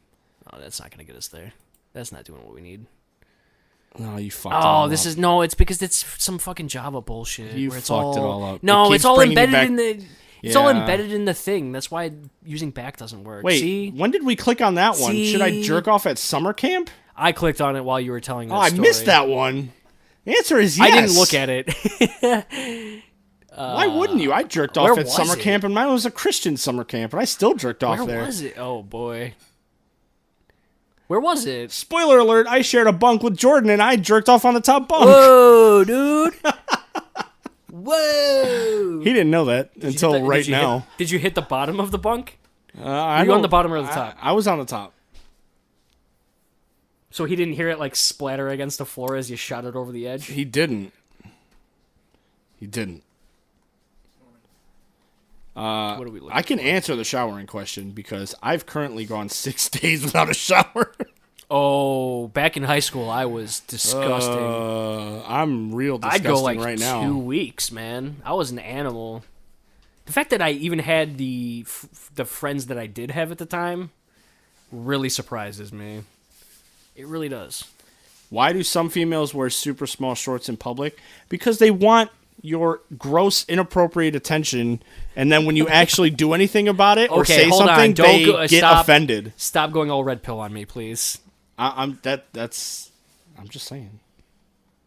Oh, that's not going to get us there. That's not doing what we need. No, you fucked it Oh, all this up. is no. It's because it's some fucking Java bullshit. You where it's fucked it all up. No, It it's keeps all bringing you embedded back- in the. It's all Yeah. embedded in the thing. That's why using back doesn't work. Wait, See, when did we click on that one? Should I See? jerk off at summer camp? I clicked on it while you were telling that Oh, I story. missed that one. The answer is yes. I didn't look at it. Why wouldn't you? I jerked off where at was summer it? camp, and mine was a Christian summer camp, and I still jerked off Where there. was it? Oh boy. Where was it? Spoiler alert, I shared a bunk with Jordan, and I jerked off on the top bunk. Whoa, dude. Whoa. He didn't know that until right Did you now. did you hit the bottom of the bunk? I Were you on don't- the bottom or the top? I was on the top. So he didn't hear it like splatter against the floor as you shot it over the edge? He didn't. He didn't. What are we looking I can answer the showering question because I've currently gone 6 days without a shower. Oh, back in high school, I was disgusting. I'm real I'd disgusting go like right 2 now. weeks, man. I was an animal. The fact that I even had the friends that I did have at the time really surprises me. It really does. Why do some females wear super small shorts in public? Because they want your gross, inappropriate attention, and then when you actually do anything about it or Okay, say hold on. something, Don't they go- get stop. offended. Stop going all red pill on me, please. I'm just saying.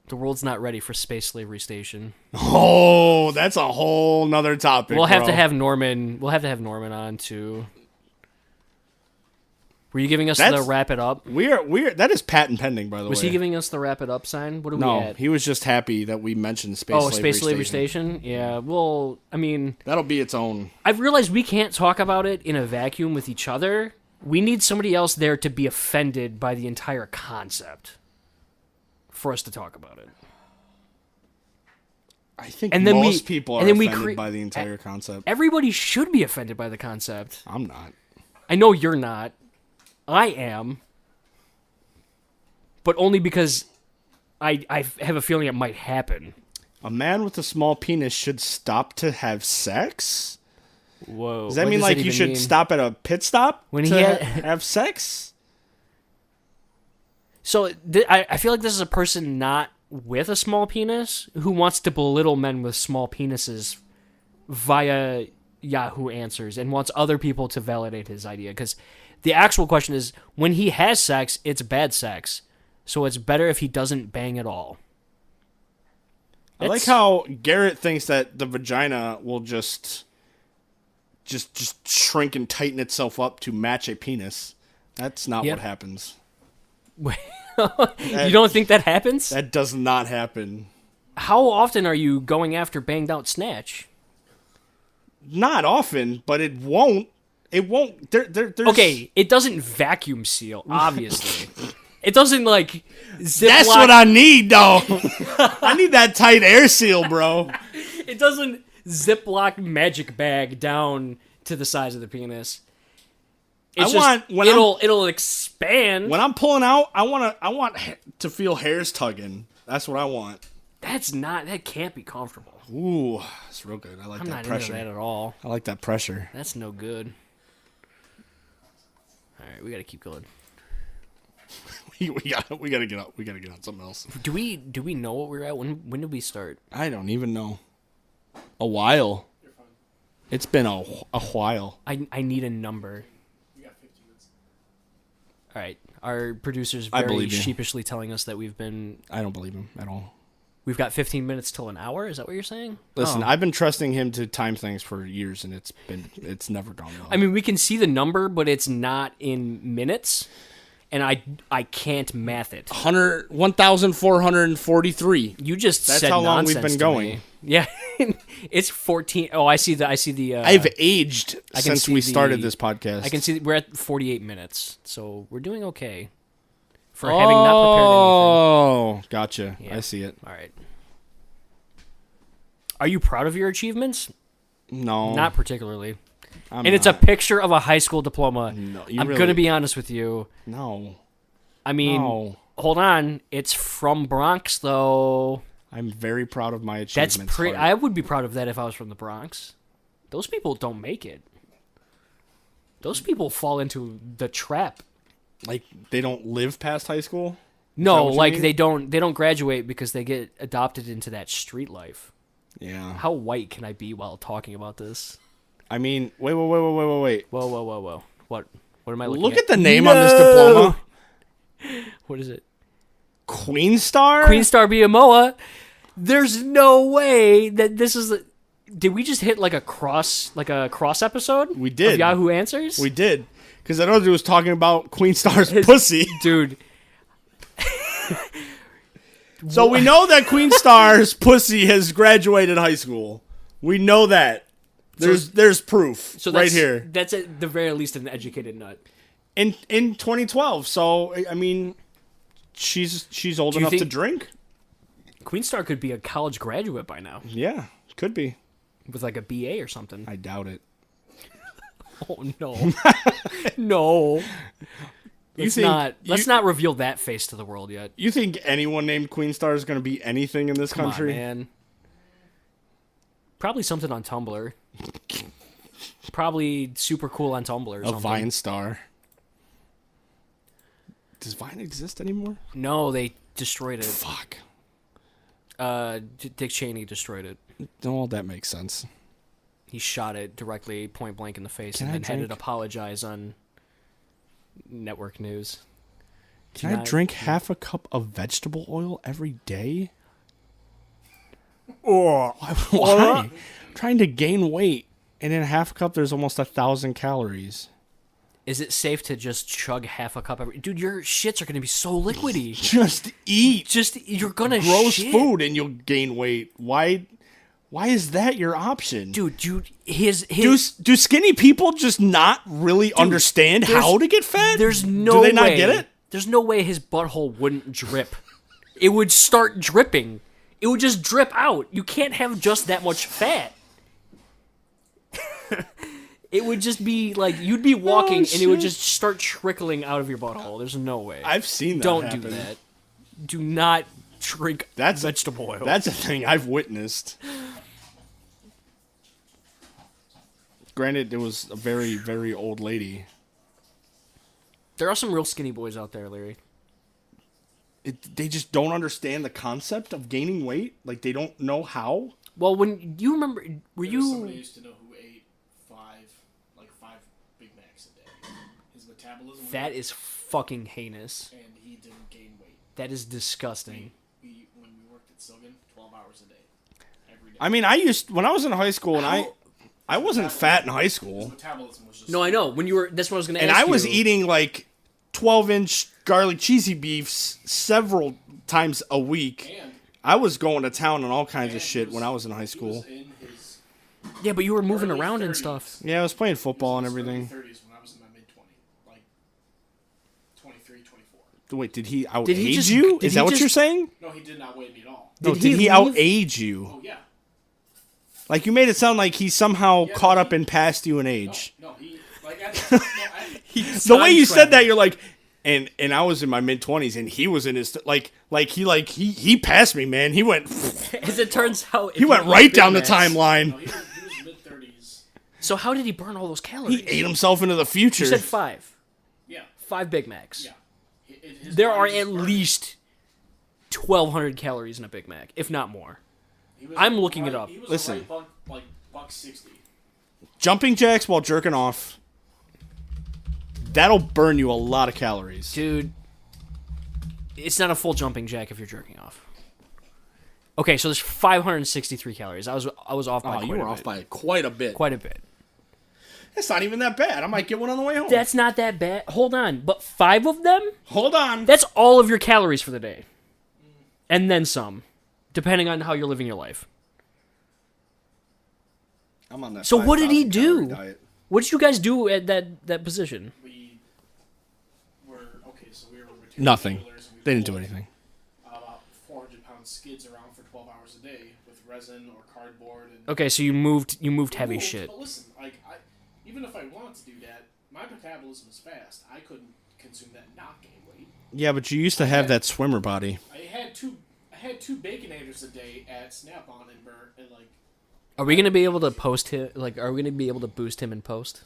The world's not ready for space slavery station. Oh, that's a whole nother topic. We'll have bro. to have Norman. We'll have to have Norman on too. Were you giving us the That's- wrap it up? We're that is patent pending, by the way. Was he giving us the wrap it up sign? What are we No, at? he was just happy that we mentioned space. Oh, slavery Space Slavery Station. Station? Yeah, well, I mean, That'll be its own. I've realized we can't talk about it in a vacuum with each other. We need somebody else there to be offended by the entire concept for us to talk about it. I think And then most people are and then we offended by the entire concept. Everybody should be offended by the concept. I'm not. I know you're not. I am. But only because I have a feeling it might happen. A man with a small penis should stop to have sex? Whoa. Does that mean like you should stop at a pit stop When to he had- have sex? So I feel like this is a person not with a small penis who wants to belittle men with small penises via Yahoo Answers and wants other people to validate his idea. Because the actual question is, when he has sex, it's bad sex. So it's better if he doesn't bang at all. I like how Garrett thinks that the vagina will just shrink and tighten itself up to match a penis. That's not Yep. what happens. You don't think that happens? That does not happen. How often are you going after banged out snatch? Not often, but it won't. It won't. There's Okay, it doesn't vacuum seal, obviously. It doesn't like zip That's lock. what I need, though. I need that tight air seal, bro. It doesn't ziplock magic bag down to the size of the penis. It's it'll expand. When I'm pulling out, I want to feel hairs tugging. That's what I want. That can't be comfortable. Ooh, it's real good. I like I'm that not pressure. into that at all. I like that pressure. That's no good. All right, we got to keep going. we gotta get up. We gotta get on something else. Do we know what we're at? When did we start? I don't even know. A while. You're fine. It's been a while. I need a number. We got 15 minutes. All right, our producer's I very believe you. sheepishly telling us that we've I don't believe him at all. got 15 minutes till an hour. Is that what you're saying? Listen, Oh. I've been trusting him to time things for years, and it's never gone well. I mean, we can see the number, but it's not in minutes, and I can't math it. 1,443. You just That's said how long we've nonsense been to going. me. Yeah, it's 14. Oh, I see the. I've aged I can since see we the- started this podcast. I can see we're at 48 minutes, so we're doing okay for having not prepared anything. Oh, gotcha. Yeah. I see it. All right. Are you proud of your achievements? No, Not particularly. I'm And it's a not. picture of a high school diploma. No, I'm going to be honest with you. No, I mean, no. hold on. It's from Bronx, though. I'm very proud of my That's achievements. pretty. Hart. I would be proud of that if I was from the Bronx. Those people don't make it. Those people fall into the trap. Like they don't live past high school. No, what you like mean? they don't graduate because they get adopted into that street life. Yeah. How white can I be while talking about this? I mean, wait. Whoa. What am I looking Look at? at the name on this diploma. What is it? Queen Star. Queen Star Biamoa. There's no way that this is. Did we just hit like a cross episode? We did. Of Yahoo Answers. We did. Because I know it was talking about Queen Star's pussy. Dude. So we know that Queen Star's pussy has graduated high school. We know that. There's proof So right here. That's at the very least an educated nut. In 2012. So I mean, she's old Do you enough to think- drink. Queen Star could be a college graduate by now Yeah, could be. with like a BA or something. I doubt it. Oh no, no. Let's think not reveal that face to the world yet. You think anyone named Queen Star is going to be anything in this Come country? on, man. Probably something on Tumblr. Probably super cool on Tumblr or A something. Vine star. Does Vine exist anymore? No, they destroyed it. Fuck. Dick Cheney destroyed it. Well, that makes sense. He shot it directly, point blank in the face, Can and I then had it drink? apologize on network news. Can I drink half a cup of vegetable oil every day? Or why? I'm trying to gain weight, and in half a cup there's almost 1,000 calories. Is it safe to just chug half a cup every? Dude, your shits are gonna be so liquidy. Just eat You're gonna gross shit. food and you'll gain weight. Why is that your option? Dude, his Do skinny people just not really understand how to get fat? There's no Do they not way, get it? There's no way his butthole wouldn't drip. It would start dripping. It would just drip out. You can't have just that much fat. It would just be like you'd be walking and it would shit. just start trickling out of your butthole. There's no way. I've seen that Don't happen. do that. Do not drink That's vegetable oil. That's a thing I've witnessed. Granted, it was a very, very old lady. There are some real skinny boys out there, Larry. They just don't understand the concept of gaining weight. Like, they don't know how. Well, when you remember, were There was somebody you? used to know who ate five Big Macs a day. His metabolism was That is fucking heinous. and he didn't gain weight. That is disgusting. When we worked at Sylvan, 12 hours a day, every day. I mean, when I was in high school, and I wasn't fat in high His school. metabolism was just No, I know. When you were, that's what I was going to ask And I you. was eating, like, 12-inch garlic cheesy beefs several times a week. and I was going to town on all kinds of he shit was- when I was in high he school. was in his Yeah, but you were moving early around and 30s. stuff. Yeah, I was playing football and He was in his everything. early 30s when I was in my mid 20s, like 23, 24. Wait, did he out Did he age just- you? did Is he that what just- you're saying? No, he did not weigh me at all. No, Did did he he leave? out age you? Oh yeah. Like you made it sound like he somehow Yeah, caught no, up and passed you in age. No, he like I, The way you said time that, you're like, and I was in my mid-20s, and he was in his he passed me, man. He went As it turns out, he went right down the timeline. no, he was mid-30s. So how did he burn all those calories? He ate himself into the future. You said 5. Yeah, 5 Big Macs. yeah. His There body are was at burning. least 1,200 calories in a Big Mac, if not more. He was I'm looking it up. He was Listen. right like buck 60. Jumping jacks while jerking off. That'll burn you a lot of calories. Dude, it's not a full jumping jack if you're jerking off. Okay, so there's 563 calories. I was off by Oh, quite you a were bit. off by quite a bit. Quite a bit. That's not even that bad. I might get one on the way home. That's not that bad. Hold on, but 5 of them? Hold on. That's all of your calories for the day. And then some, depending on how you're living your life. I'm on that. So what did he 5,000 calorie do? diet. What did you guys do at that position? We were okay. So we were material Nothing. handlers, and we They didn't do pulled, anything. About 400-pound skids around for 12 hours a day with resin or cardboard. And Okay, so you moved heavy moved, shit. But listen, even if I wanted to do that, my metabolism is fast. I couldn't consume that and not gain weight. Yeah, but you used to have that swimmer body. I had two baconators a day at Snap-on and like. Are we gonna be able to post him? Like, are we gonna be able to boost him in post?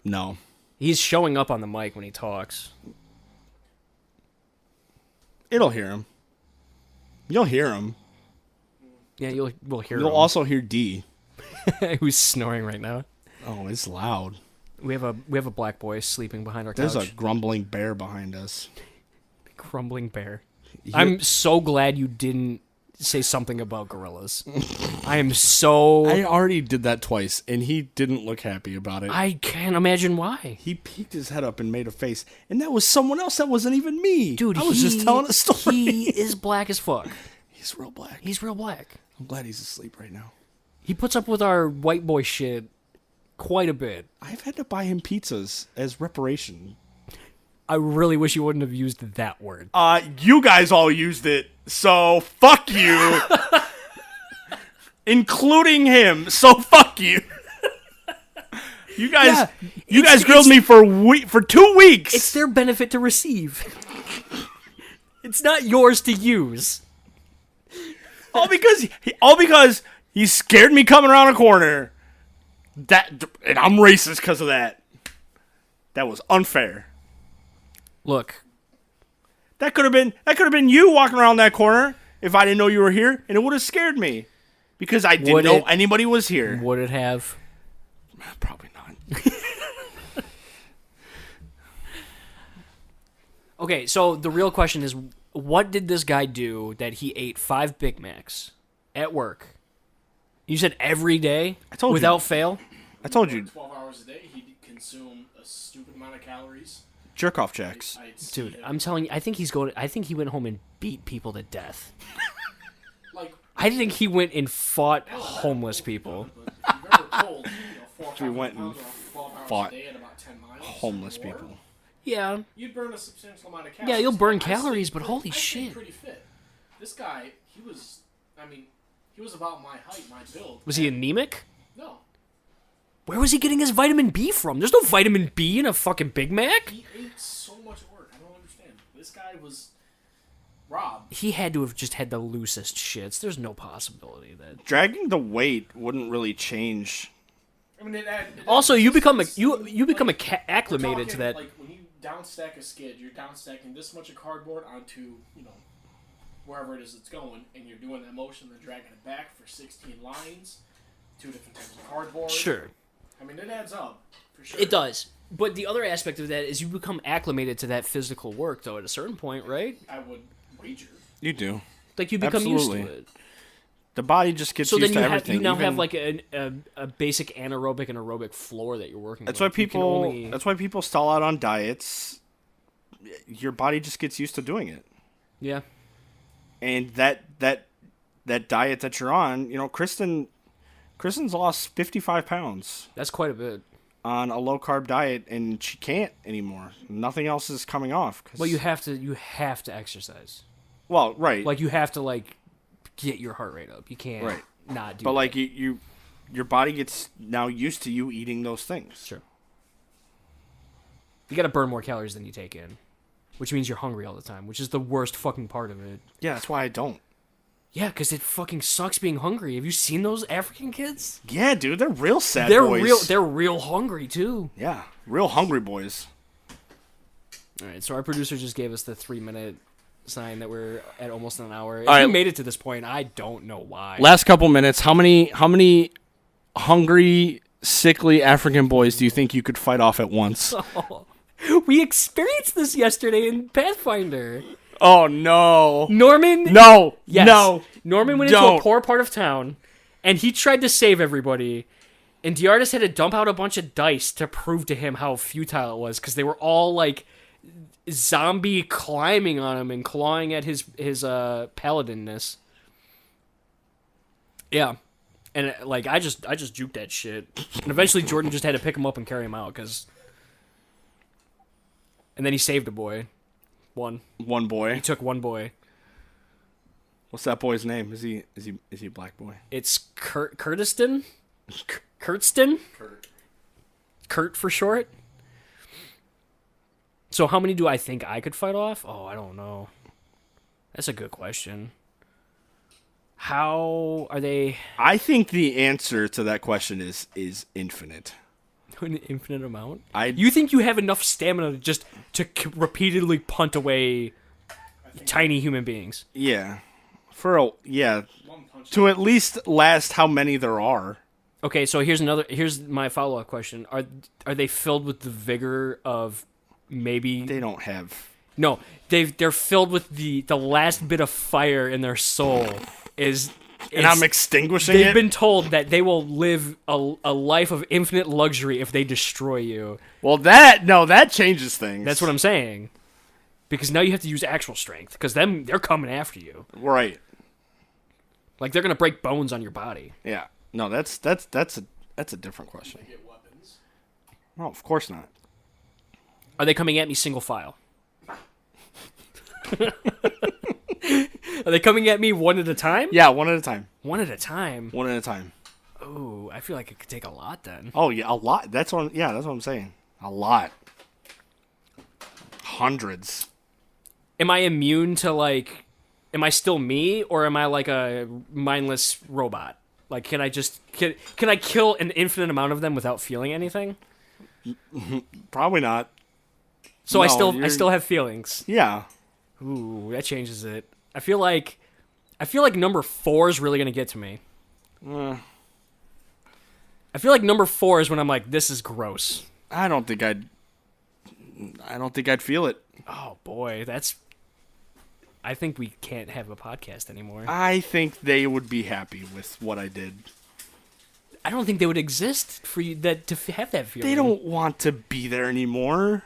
No. He's showing up on the mic when he talks. It'll hear him. You'll hear him. Yeah, we'll hear You'll him. also hear D. Who's snoring right now? Oh, it's loud. We have a black boy sleeping behind our There's couch. a grumbling bear behind us. Crumbling bear. You- I'm so glad you didn't say something about gorillas. I am so. I already did that twice, and he didn't look happy about it. I can't imagine why. He peeked his head up and made a face, and that was someone else. That wasn't even me. Dude, I was just telling a story. He is black as fuck. He's real black. He's real black. I'm glad he's asleep right now. He puts up with our white boy shit quite a bit. I've had to buy him pizzas as reparation. I really wish you wouldn't have used that word. You guys all used it, so fuck you. Including him, so fuck you. You guys, grilled me for 2 weeks. It's their benefit to receive. It's not yours to use. all because he scared me coming around a corner. And I'm racist because of that. That was unfair. Look, That could have been you walking around that corner if I didn't know you were here, and it would have scared me because I didn't Would know it? anybody was here. would it have? Probably not. Okay, so the real question is, what did this guy do that he ate 5 Big Macs at work? You said every day? I told you. Without fail? I told you, 12 hours a day, he'd consume a stupid amount of calories. jerk off jacks. I'd see Dude, him, I'm telling you, I think he went home and beat people to death. like, I think he went and fought homeless people. but if you've ever pulled, 4 or 5 He went pounds and around 12 hours fought a day at about 10 miles or Homeless more, people. Yeah. You'd burn a substantial amount of calories. Yeah, you'll burn I stayed calories, but pretty- holy I stayed shit. pretty fit. This guy, he was about my height, my build. Was he anemic? No. Where was he getting his vitamin B from? There's no vitamin B in a fucking Big Mac. He ate so much work. I don't understand. This guy was robbed. He had to have just had the loosest shits. There's no possibility that. Dragging the weight wouldn't really change. I mean, Also, you become acclimated we're to that. Like when you downstack a skid, you're downstacking this much of cardboard onto wherever it is it's going, and you're doing that motion, then dragging it back for 16 lines, 2 different types of cardboard. Sure, I mean, it adds up for sure. it does. But the other aspect of that is you become acclimated to that physical work, though, at a certain point, right? I would wager. You do. Like you become used Absolutely. to it. The body just gets So used then to you everything. you now even- have like a basic anaerobic and aerobic floor that you're working. That's with. why You can people. only- That's why people stall out on diets. Your body just gets used to doing it, yeah. and that diet that you're on, Kristen's lost 55 pounds. That's quite a bit. on a low carb diet, and she can't anymore. Nothing else is coming off. Well, you have to exercise. Well, right. Like you have to like get your heart rate up. You can't not do. But that. like your body gets now used to you eating those things. Sure. You got to burn more calories than you take in, which means you're hungry all the time, which is the worst fucking part of it. Yeah, that's why I don't. Yeah, because it fucking sucks being hungry. Have you seen those African kids? Yeah, dude, they're real sad boys. They're real hungry too. Yeah, real hungry boys. All right, so our producer just gave us the 3-minute sign that we're at almost an hour. If right. we made it to this point, I don't know why. Last couple minutes, how many hungry, sickly African boys do you think you could fight off at once? We experienced this yesterday in Pathfinder. Oh no, Norman. no, yes, no. Norman went into a poor part of town, and he tried to save everybody. And Diartis had to dump out a bunch of dice to prove to him how futile it was, because they were all like zombie climbing on him and clawing at his paladinness. Yeah, and like I just juked that shit, and eventually Jordan just had to pick him up and carry him out, and then he saved a boy. One boy. He took one boy. What's that boy's name? Is he a black boy? It's Kurtiston? Kurtston? Kurt for short. So how many do I think I could fight off? Oh, I don't know. That's a good question. How are they? I think the answer to that question is infinite. An infinite amount? You You think you have enough stamina just to repeatedly punt away tiny human beings? Yeah. One punch. To at least last how many there are. Okay, so here's my follow-up question. Are they filled with the vigor of maybe They don't have. No, they're filled with the last bit of fire in their soul And I'm extinguishing They've it? been told that they will live a life of infinite luxury if they destroy you. Well, that changes things. That's what I'm saying. Because now you have to use actual strength, because they're coming after you. Right. Like they're gonna break bones on your body. Yeah. No, that's a different question. Get weapons. No, of course not. Are they coming at me single file? Are they coming at me one at a time? Yeah, one at a time. One at a time. One at a time. Ooh, I feel like it could take a lot then. Oh yeah, a lot. That's what I'm saying. A lot. Hundreds. Am I immune to like? Am I still me, or am I like a mindless robot? Like, can I kill an infinite amount of them without feeling anything? Probably not. So No, I still have feelings. Yeah. Ooh, that changes it. I feel like number 4 is really gonna get to me. I feel like number 4 is when I'm like, this is gross. I don't think I'd feel it. Oh boy, I think we can't have a podcast anymore. I think they would be happy with what I did. I don't think they would exist for you to have that feeling. They don't want to be there anymore.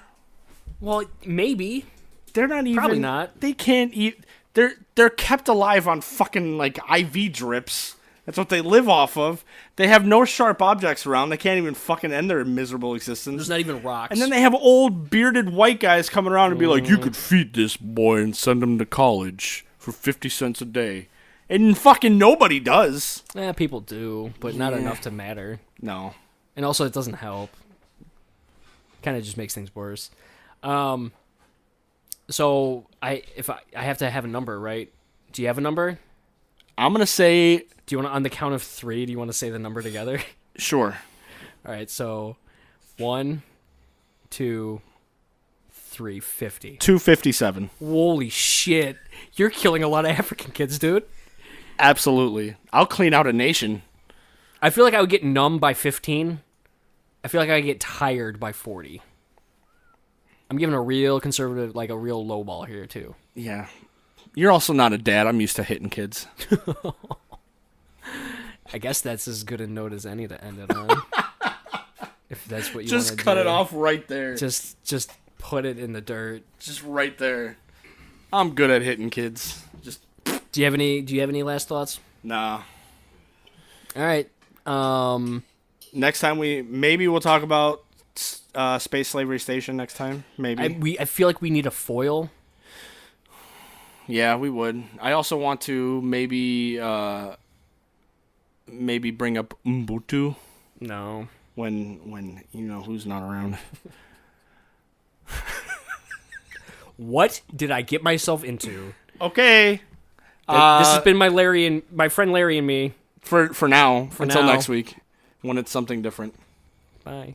Well, maybe. They're not even. Probably not. They can't eat. They're kept alive on fucking like IV drips. That's what they live off of. They have no sharp objects around. They can't even fucking end their miserable existence. There's not even rocks. And then they have old bearded white guys coming around and be like, "You could feed this boy and send him to college for 50 cents a day," and fucking nobody does. People do, but not enough to matter. No. And also, it doesn't help. Kind of just makes things worse. So I have to have a number, right? Do you have a number? I'm gonna say. Do you want to, on the count of 3? Do you want to say the number together? Sure. All right. So 1, 2, 3, 50. 257. Holy shit! You're killing a lot of African kids, dude. Absolutely. I'll clean out a nation. I feel like I would get numb by 15. I feel like I get tired by 40. I'm giving a real conservative, like a real low ball here, too. Yeah. You're also not a dad. I'm used to hitting kids. I guess that's as good a note as any to end it on. If that's what you want to do. Just cut it off right there. Just put it in the dirt. Just right there. I'm good at hitting kids. Just Do you have any last thoughts? nah. All right. Next time we'll talk about Space Slavery Station next time, maybe. I feel like we need a foil. Yeah, we would. I also want to maybe bring up Ubuntu No. when who's not around. What did I get myself into? Okay. This has been my friend Larry and me. For now, until now. next week, when it's something different. Bye.